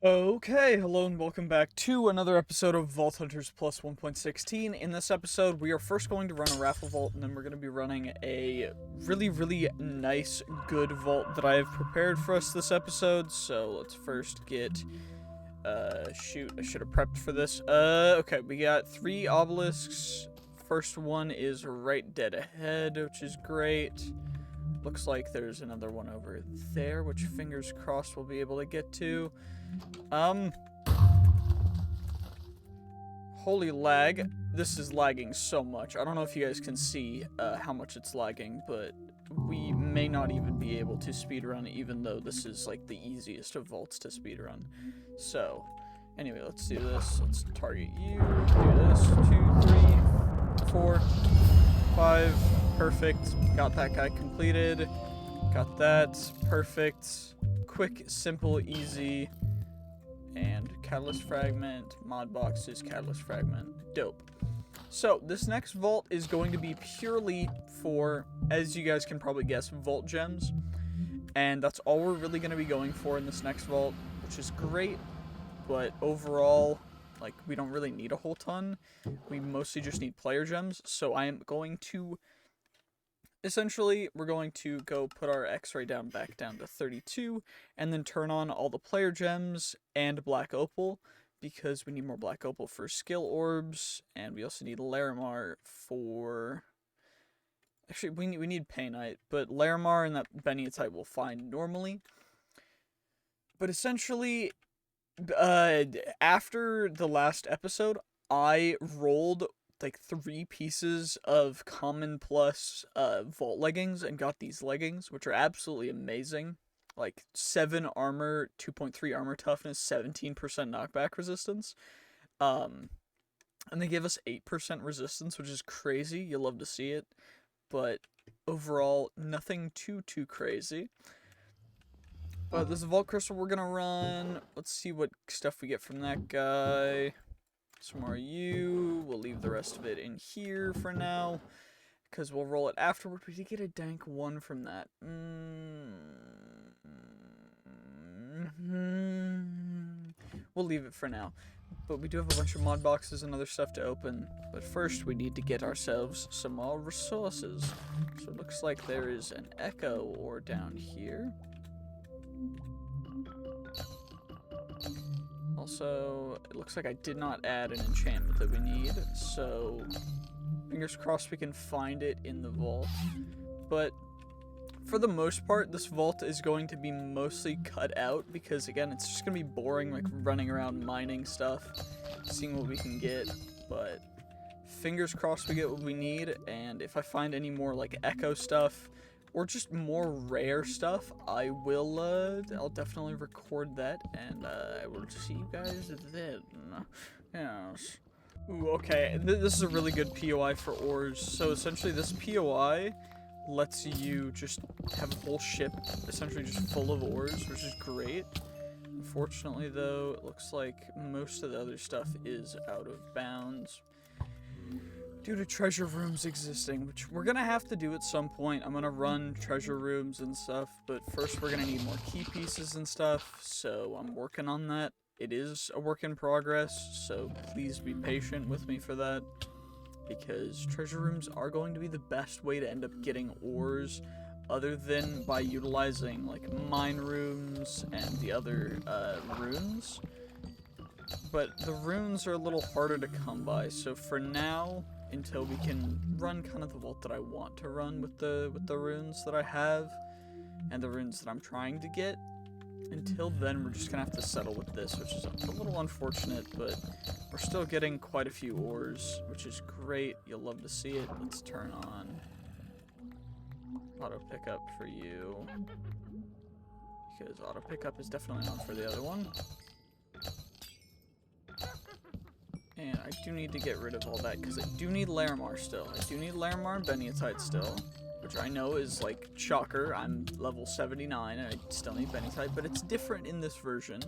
Okay, hello and welcome back to another episode of Vault Hunters Plus 1.16. In this episode, we are first going to run a raffle vault, and then we're going to be running a really nice, good vault that I have prepared for us this episode. So let's first get, shoot, I should have prepped for this. Okay, we got 3 obelisks. First one is right dead ahead, which is great. Looks like there's another one over there, which fingers crossed we'll be able to get to. Holy lag. This is lagging so much. I don't know if you guys can see how much it's lagging, but we may not even be able to speedrun, even though this is like the easiest of vaults to speedrun. So, anyway, let's do this. Let's target you. Do this. 2, 3, 4, 5. Perfect. Got that guy completed. Got that. Perfect. Quick, simple, easy. And catalyst fragment, mod boxes, catalyst fragment. Dope. So, this next vault is going to be purely for, as you guys can probably guess, vault gems. And that's all we're really going to be going for in this next vault, which is great. But overall, like, we don't really need a whole ton. We mostly just need player gems. So, I am going to... Essentially, we're going to go put our X-ray back down to 32, and then turn on all the player gems and black opal, because we need more black opal for skill orbs, and we also need Larimar for... Actually, we need Painite, but Larimar and that Beniatite we'll find normally. But essentially, after the last episode, I rolled like 3 pieces of common plus vault leggings and got these leggings, which are absolutely amazing. Like 7 armor, 2.3 armor toughness, 17% knockback resistance. And they give us 8% resistance, which is crazy. You'll love to see it. But overall, nothing too crazy. But this is a vault crystal we're gonna run. Let's see what stuff we get from that guy. Some more you. We'll leave the rest of it in here for now, because we'll roll it afterward. We did get a dank 1 from that. We'll leave it for now. But we do have a bunch of mod boxes and other stuff to open. But first, we need to get ourselves some more resources. So it looks like there is an echo ore down here. Also, it looks like I did not add an enchantment that we need, so fingers crossed we can find it in the vault. But for the most part, this vault is going to be mostly cut out, because again, it's just going to be boring, like running around mining stuff, seeing what we can get. But fingers crossed we get what we need, and if I find any more like echo stuff, or just more rare stuff, I will, I'll definitely record that, and I will see you guys then. Yes. Ooh, okay, this is a really good POI for ores. So essentially this POI lets you just have a whole ship essentially just full of ores, which is great. Unfortunately though, it looks like most of the other stuff is out of bounds due to treasure rooms existing, which we're gonna have to do at some point. I'm gonna run treasure rooms and stuff, but first we're gonna need more key pieces and stuff, so I'm working on that. It is a work in progress, so please be patient with me for that, because treasure rooms are going to be the best way to end up getting ores, other than by utilizing like mine rooms and the other runes. But the runes are a little harder to come by, so for now, until we can run kind of the vault that I want to run with the runes that I have, and the runes that I'm trying to get, until then we're just gonna have to settle with this, which is a little unfortunate, but we're still getting quite a few ores, which is great. You'll love to see it. Let's turn on auto pickup for you, because auto pickup is definitely on for the other one. And I do need to get rid of all that, because I do need Larimar still. I do need Larimar and Beniatite still, which I know is, like, shocker. I'm level 79, and I still need Beniatite, but it's different in this version,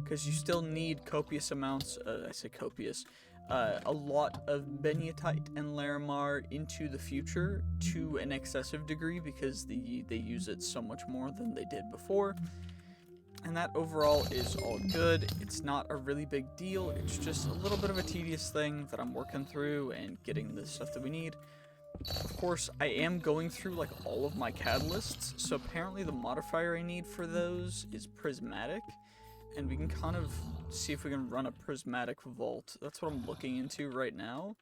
because you still need copious amounts, I say copious, a lot of Beniatite and Larimar into the future to an excessive degree, because they use it so much more than they did before. And that overall is all good. It's not a really big deal. It's just a little bit of a tedious thing that I'm working through and getting the stuff that we need. Of course, I am going through like all of my catalysts, so apparently the modifier I need for those is prismatic, and we can kind of see if we can run a prismatic vault. That's what I'm looking into right now,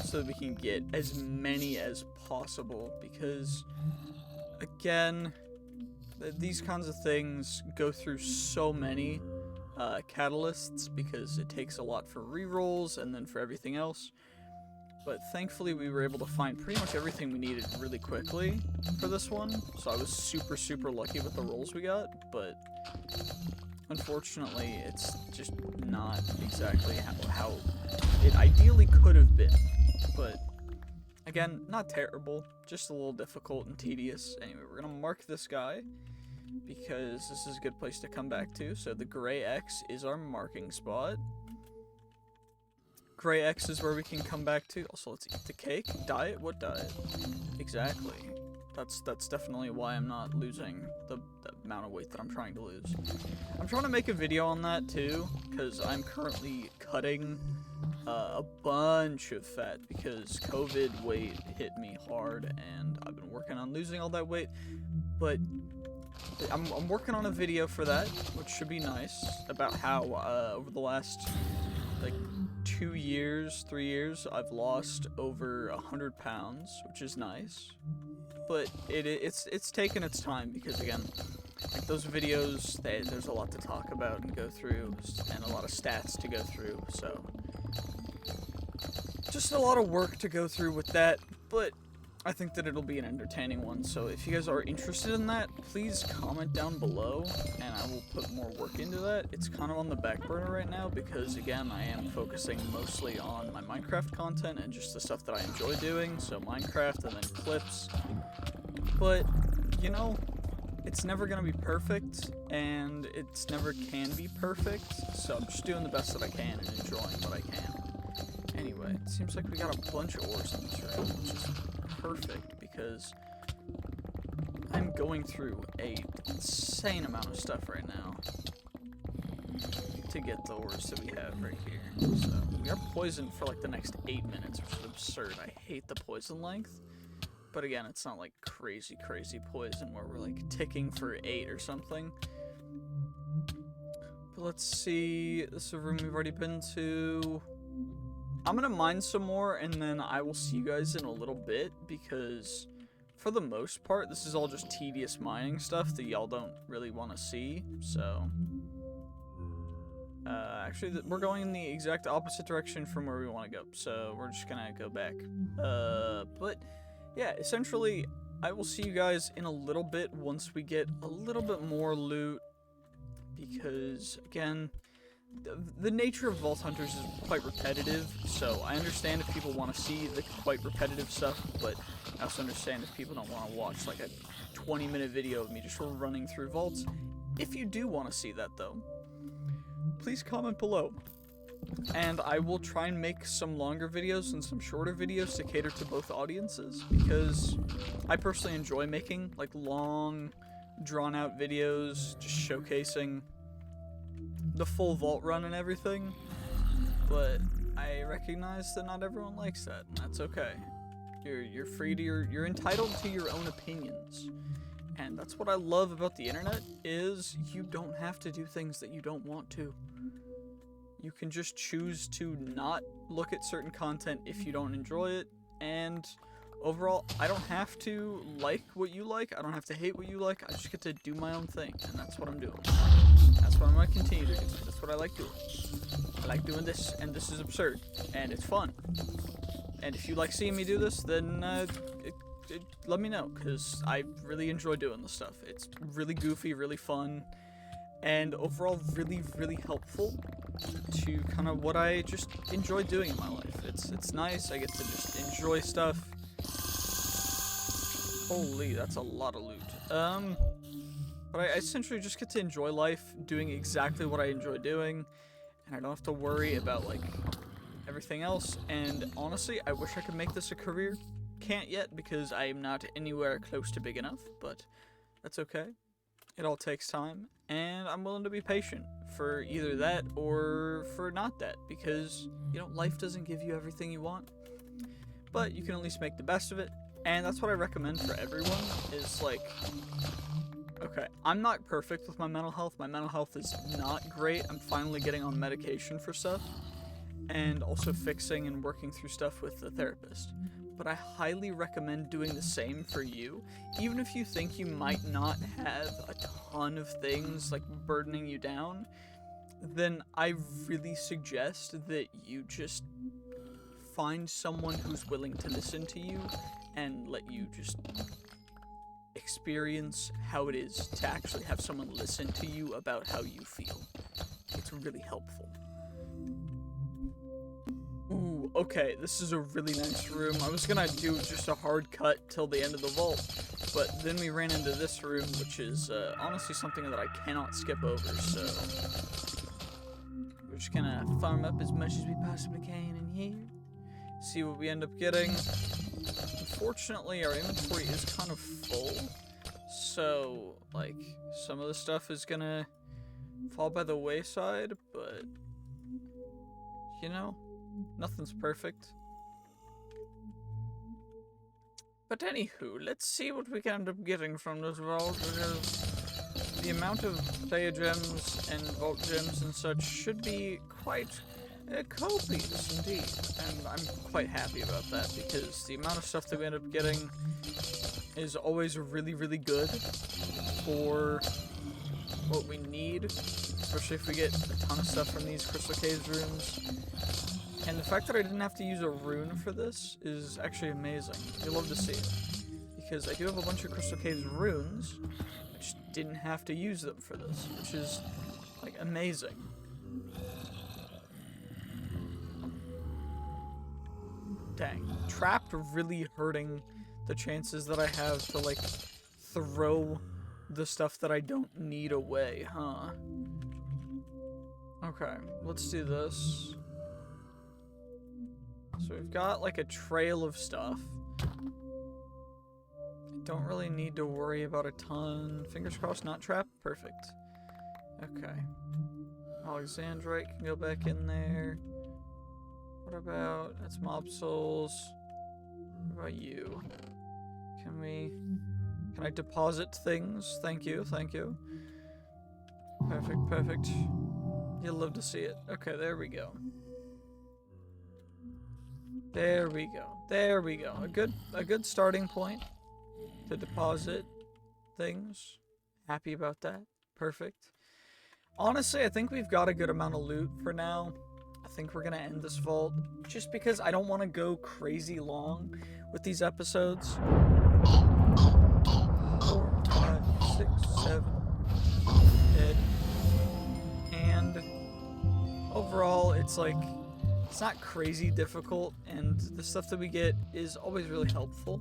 so that we can get as many as possible, because again, these kinds of things go through so many catalysts because it takes a lot for rerolls and then for everything else. But thankfully we were able to find pretty much everything we needed really quickly for this one, so I was super lucky with the rolls we got, but unfortunately it's just not exactly how it ideally could have been. But again, not terrible, just a little difficult and tedious. Anyway, we're gonna mark this guy because this is a good place to come back to. So the gray X is our marking spot. Gray X is where we can come back to. Also, let's eat the cake. Diet? What diet? Exactly. That's definitely why I'm not losing the amount of weight that I'm trying to lose. I'm trying to make a video on that too, because I'm currently cutting a bunch of fat because COVID weight hit me hard, and I've been working on losing all that weight. But I'm working on a video for that, which should be nice, about how over the last like 2 years, 3 years, I've lost over 100 pounds, which is nice. But it's taken its time because, again, like those videos, there's a lot to talk about and go through, and a lot of stats to go through, so just a lot of work to go through with that, but I think that it'll be an entertaining one. So if you guys are interested in that, please comment down below, and I will put more work into that. It's kind of on the back burner right now because, again, I am focusing mostly on my Minecraft content and just the stuff that I enjoy doing, so Minecraft and then clips. But, you know, it's never going to be perfect, and it's never can be perfect, so I'm just doing the best that I can and enjoying what I can. Anyway, it seems like we got a bunch of ores in this room, which is perfect because I'm going through an insane amount of stuff right now to get the ores that we have right here. So we are poisoned for like the next 8 minutes, which is absurd. I hate the poison length. But again, it's not like crazy poison where we're like ticking for 8 or something. But let's see, this is a room we've already been to. I'm gonna mine some more and then I will see you guys in a little bit because for the most part, this is all just tedious mining stuff that y'all don't really want to see, so. Actually, we're going in the exact opposite direction from where we want to go, so we're just gonna go back. But yeah, essentially, I will see you guys in a little bit once we get a little bit more loot, because, again, the nature of Vault Hunters is quite repetitive, so I understand if people want to see the quite repetitive stuff, but I also understand if people don't want to watch, like, a 20-minute video of me just running through vaults. If you do want to see that, though, please comment below, and I will try and make some longer videos and some shorter videos to cater to both audiences, because I personally enjoy making like long, drawn-out videos, just showcasing the full vault run and everything, but I recognize that not everyone likes that, and that's okay. You're free to you're entitled to your own opinions. And that's what I love about the internet, is you don't have to do things that you don't want to. You can just choose to not look at certain content if you don't enjoy it, and overall, I don't have to like what you like, I don't have to hate what you like, I just get to do my own thing, and that's what I'm doing. That's what I'm going to continue to do, that's what I like doing. I like doing this, and this is absurd, and it's fun. And if you like seeing me do this, then let me know, because I really enjoy doing this stuff. It's really goofy, really fun, and overall really helpful to kind of what I just enjoy doing in my life. It's nice, I get to just enjoy stuff. Holy, that's a lot of loot. But I essentially just get to enjoy life, doing exactly what I enjoy doing, and I don't have to worry about, like, everything else, and honestly, I wish I could make this a career. Can't yet because I am not anywhere close to big enough, but that's okay. It all takes time, and I'm willing to be patient for either that or for not that, because, you know, life doesn't give you everything you want, but you can at least make the best of it. And that's what I recommend for everyone, is like, okay, I'm not perfect with my mental health. My mental health is not great. I'm finally getting on medication for stuff, and also fixing and working through stuff with the therapist. But I highly recommend doing the same for you. Even if you think you might not have a ton of things like burdening you down, then I really suggest that you just find someone who's willing to listen to you and let you just experience how it is to actually have someone listen to you about how you feel. It's really helpful. Ooh, okay, this is a really nice room. I was gonna do just a hard cut till the end of the vault, but then we ran into this room, which is honestly something that I cannot skip over, so we're just gonna farm up as much as we possibly can in here, see what we end up getting. Unfortunately, our inventory is kind of full, so, like, some of the stuff is gonna fall by the wayside, but, you know, nothing's perfect. But anywho, let's see what we can end up getting from this vault, because the amount of player gems and vault gems and such should be quite copious indeed. And I'm quite happy about that, because the amount of stuff that we end up getting is always really, really good for what we need, especially if we get a ton of stuff from these Crystal Caves rooms. And the fact that I didn't have to use a rune for this is actually amazing. You'll love to see it. Because I do have a bunch of Crystal Caves runes, I just didn't have to use them for this, which is, like, amazing. Dang. Trapped really hurting the chances that I have to, like, throw the stuff that I don't need away, huh? Okay, let's do this. So we've got, like, a trail of stuff. I don't really need to worry about a ton. Fingers crossed, not trapped. Perfect. Okay. Alexandrite can go back in there. What about... that's mob souls. What about you? Can I deposit things? Thank you, thank you. Perfect, perfect. You'll love to see it. Okay, there we go. There we go. There we go. A good starting point to deposit things. Happy about that. Perfect. Honestly, I think we've got a good amount of loot for now. I think we're gonna end this vault just because I don't want to go crazy long with these episodes. 4, 5, 6, 7 dead. And overall, it's like, it's not crazy difficult, and the stuff that we get is always really helpful.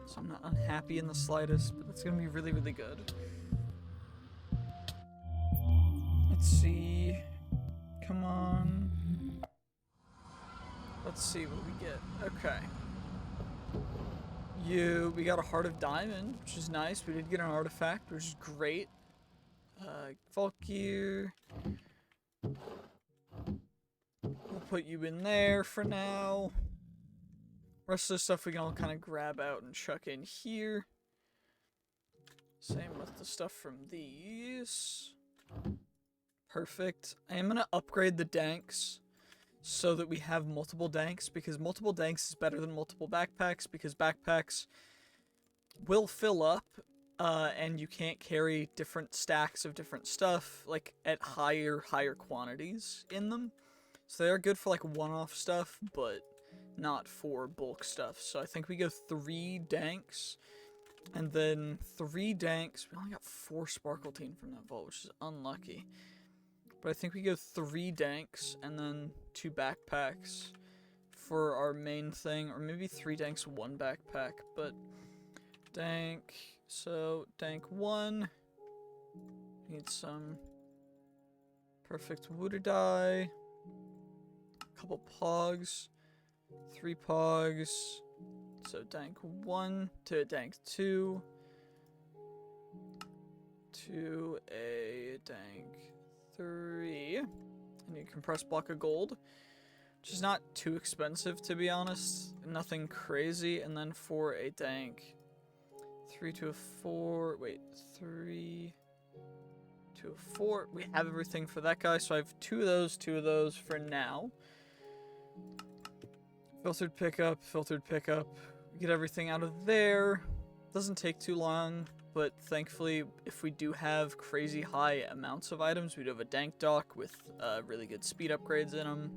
So I'm not unhappy in the slightest, but it's gonna be really, really good. Let's see. Come on. Let's see what we get. Okay. We got a Heart of Diamond, which is nice. We did get an artifact, which is great. Vault gear. We'll put you in there for now. Rest of the stuff we can all kind of grab out and chuck in here. Same with the stuff from these. Perfect. I am going to upgrade the danks so that we have multiple danks, because multiple danks is better than multiple backpacks, because backpacks will fill up and you can't carry different stacks of different stuff like at higher quantities in them. So they are good for like one-off stuff, but not for bulk stuff. So I think we go 3 danks, and then 3 danks. We only got 4 sparkletine from that vault, which is unlucky. But I think we go 3 danks, and then 2 backpacks for our main thing, or maybe 3 danks, 1 backpack, but dank, so dank 1, need some perfect wood dye, a couple pogs, 3 pogs, so dank 1 to dank 2 to a dank 3. I need a compressed block of gold, which is not too expensive, to be honest. Nothing crazy. And then for a dank 3 to a 4. Wait, 3 to a 4. We have everything for that guy, so I have 2 of those for now. Filtered pickup, filtered pickup. Get everything out of there. Doesn't take too long, but thankfully, if we do have crazy high amounts of items, we do have a dank dock with really good speed upgrades in them.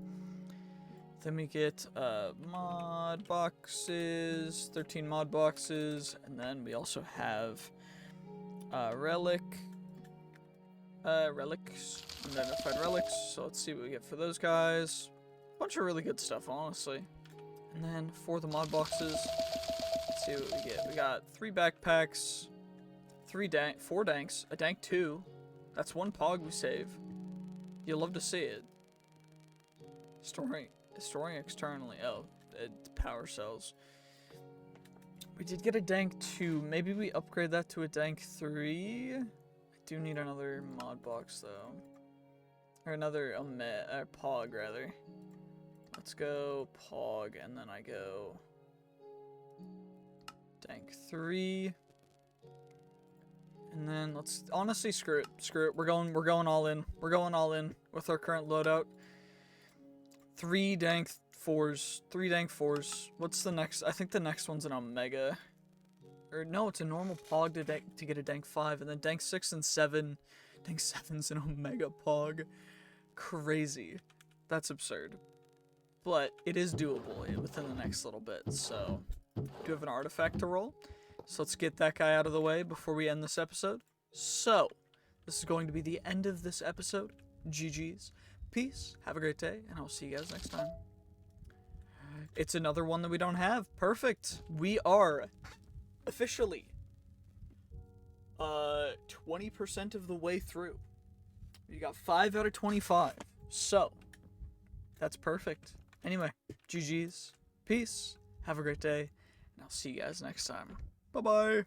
Then we get mod boxes, 13 mod boxes, and then we also have relics, unidentified relics. So let's see what we get for those guys. Bunch of really good stuff, honestly. And then for the mod boxes, let's see what we get. We got 3 backpacks, 4 danks, a dank 2. That's 1 pog we save. You'll love to see it. Storing externally. Oh, power cells. We did get a dank 2. Maybe we upgrade that to a dank 3. I do need another mod box though, or another pog rather. Let's go pog, and then I go dank 3. And then let's honestly screw it. Screw it. We're going all in. We're going all in with our current loadout. 3 dank 4s. 3 dank 4s. What's the next? I think the next one's an omega. Or no, it's a normal pog to get a dank 5, and then dank 6 and 7. Dank 7's an omega pog. Crazy. That's absurd. But it is doable within the next little bit, so we do have an artifact to roll. So let's get that guy out of the way before we end this episode. So, this is going to be the end of this episode. GG's. Peace. Have a great day, and I'll see you guys next time. It's another one that we don't have. Perfect. We are officially 20% of the way through. You got 5 out of 25. So, that's perfect. Anyway, GG's. Peace. Have a great day, and I'll see you guys next time. Bye-bye.